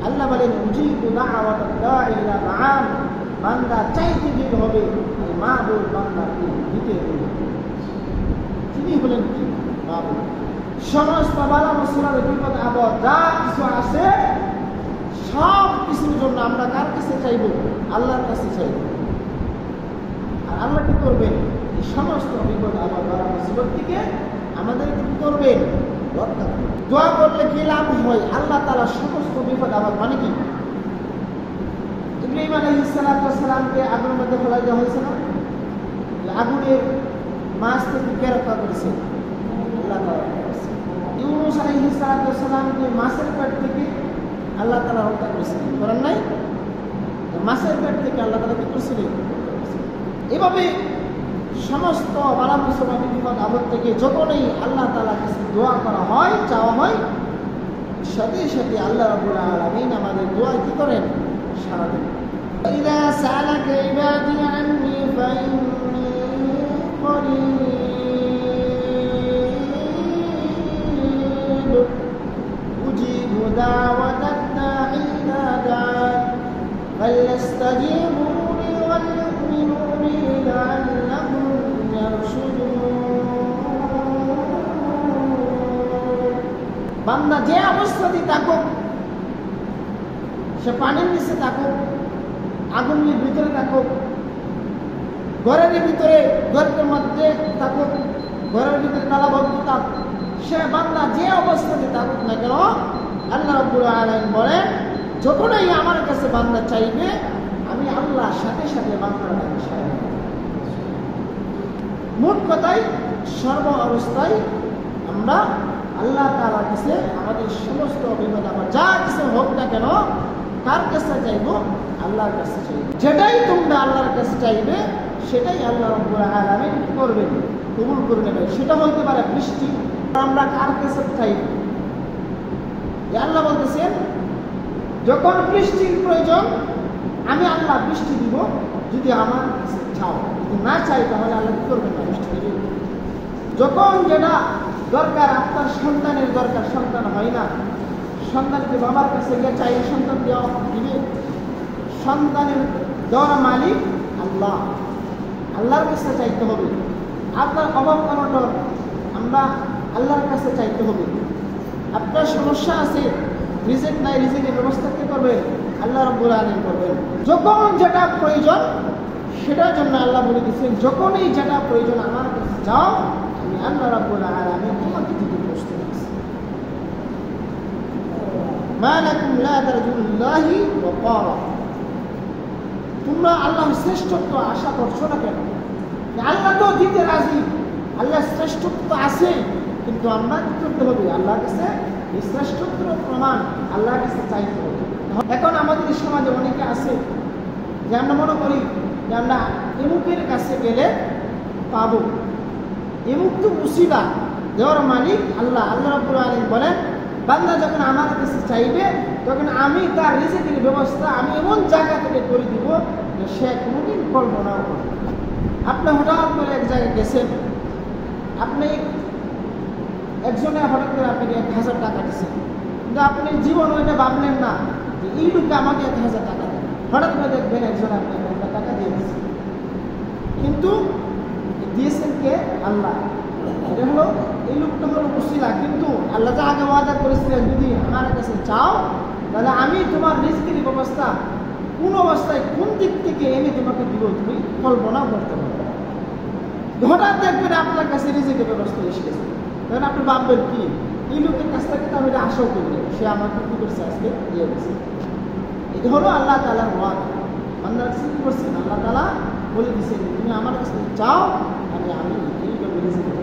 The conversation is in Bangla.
আল্লাহ বলেন উজিবু দাওয়াতাদ দাঈ ইলা দাআন, বান্দা চাইতে দিতে হবে মাহবুব বান্দাকে দিতে হবে। তিনি বলেন কি মাহবুব। সমস্ত বালা মুসিবত বিপদ আপদ যা কিছু আছে সব কিছুর জন্য আমরা কার কাছে চাইব? আল্লাহর কাছে চাইব। আর আল্লাহ কি করবেন? এই সমস্ত বিপদ আপদ বালা মুসিবত থেকে আমাদের কি করবেন? রক্ষা করবেন। দোয়া করলে কি লাভ হয়? আল্লাহ তাআলা সমস্ত বিপদ আপদ মানে কি? ইব্রাহিম আলাইহিস সালামকে আগুনের মধ্যে ফেলাই দেওয়া হয়েছে না? আগুনের মাছ থেকে কে রক্ষা করেছে? আল্লাহ তাআলা করেছে। ইউনূস আলাইহিস সালামকে মাছের পেট থেকে আল্লাহ তাআলা রক্ষা করেছেন, করেন নাই? মাছের পেট থেকে আল্লাহ তাআলা কি করেছিলেন? এভাবে সমস্ত বালা মুসিবত বিপদ আপদ থেকে যখনই আল্লাহ তাআলার কাছে দোয়া করা হয়, চাওয়া হয়, সাথে সাথে আল্লাহ রাব্বুল আলামিন আমাদের দোয়া কি করেন? সাড়া দেন। ইযা সাআলাকা ইবাদি আন্নী ফাইন্নী করিব উজিবু দাওয়াতাদ দাঈ ইযা দাআন ফালইস্তাজীবু লি ওয়াল ইউমিনু বি লাআল্লাহুম ইয়ারশুদুন। বান্দা যে অবস্থাতেই থাকুক, সে পানির নিচে থাকুক, আগুনের ভিতরে থাকুক, ঘরের ভিতরে, ঘরের মধ্যে থাকুক, ঘরের ভিতরে তালাবদ্ধ থাকুক, সে বান্দা যে অবস্থাতে থাকুক না কেন, আল্লাহ রাব্বুল আলামিন বলেন যখনই আমার কাছে বান্দা চাইবে আমি আল্লাহ সাথে সাথে বান্দার কাছে সাহায্য করব। মোট কথায় সর্ব অবস্থায় আমরা আল্লাহ তাআলার কাছে আমাদের সমস্ত বিপদ আপদ যা কিছু হোক না কেন কার কাছে চাইব? আল্লাহর কাছে চাইব। যেটাই তোমরা আল্লাহর কাছে চাইবে সেটাই আল্লাহ রাব্বুল আলামিন কি করবেন? কবুল করে নেবেন। সেটা বলতে পারে বৃষ্টি। আমরা কার কাছে চাইব? আল্লাহ বলতেছেন যখন বৃষ্টির প্রয়োজন আমি আল্লাহ বৃষ্টি দিব, যদি আমার কাছে চাও। যদি না চাই তাহলে আল্লাহ কি করবেন? না বৃষ্টি দিবেন। যখন যেটা দরকার, আপনার সন্তানের দরকার, সন্তান হয় না, সন্তানকে বাবার কাছে গিয়ে চাই সন্তান দেওয়া দিবে। সন্তানের দেওয়ার মালিক আল্লাহ, আল্লাহর কাছে চাইতে হবে। আপনার অভাব অনটন আমরা আল্লাহর কাছে চাইতে হবে। আপনার সমস্যা আছে, রিজিক নাই, রিজিকের ব্যবস্থা কে করবেন? আল্লাহ রাব্বুল আলামিন করবেন। যখন যেটা প্রয়োজন সেটার জন্য আল্লাহ বলে দিয়েছেন যখনই যেটা প্রয়োজন আমার কাছে যাও, আমি আল্লাহ রাব্বুল আলামিন তোমাকে দিতে প্রস্তুত আছি। মা লাকুম লা তারজুল্লাহি ওয়াকারা, তোমরা আল্লাহর শ্রেষ্ঠত্ব আশা করছো না কেন? আল্লাহ তো দিতে রাজি, আল্লাহর শ্রেষ্ঠত্ব আছে, কিন্তু আমরা কি করতে হবে? আল্লাহর কাছে এই শ্রেষ্ঠত্ব প্রমাণ আল্লাহর কাছে চাইতে হবে। এখন আমাদের সমাজে অনেকে আছে যে আমরা মনে করি যে আমরা এমুকের কাছে গেলে পাবো। এমুক তো মুসিবা দেওয়ার মালিক আল্লাহ। আল্লাহ রাব্বুল আলামিন বলেন বান্দা যখন আমার কাছে চাইবে তখন আমি তার রিজিকের ব্যবস্থা আমি এমন জায়গা থেকে করে দিব যে সে কোনোদিন কল্পনাও করবে না। আপনি হঠাৎ করে এক জায়গায় গেছেন, আপনি একজনে হঠাৎ করে আপনাকে 1000 টাকা দিচ্ছেন, কিন্তু আপনি জীবন ওইটা ভাবলেন না যে এই লোকটা আমাকে 1000 টাকা দেবে। হঠাৎ করে দেখবেন একজন আপনাকে 1,000 টাকা দিয়ে দিচ্ছে, কিন্তু দিয়েছেন কে? আল্লাহ। এটা হলো এই লোকটা হলো উসিলা, কিন্তু আল্লাহ যা আগে ওয়াদা করেছিলেন যদি আমার কাছে চাও তাহলে আমি তোমার রিজকের ব্যবস্থা কোন অবস্থায় কোন দিক থেকে এনে তোমাকে দিব তুমি কল্পনাও করতে পারবে। হঠাৎ দেখবেন আপনার কাছে রিজকের ব্যবস্থা এসে গেছে, তখন আপনি ভাববেন কি এই লোকের কাছ থেকে তো আমি এটা আশাও করি, সে আমাকে কি করছে আজকে দিয়ে গেছে। এটা হলো আল্লাহ তাআলার ওয়াদা। বান্দার কাছে কি করছেন? আল্লাহ তাআলা বলে দিচ্ছেন তুমি আমার কাছে চাও আমি এইভাবে রিজকের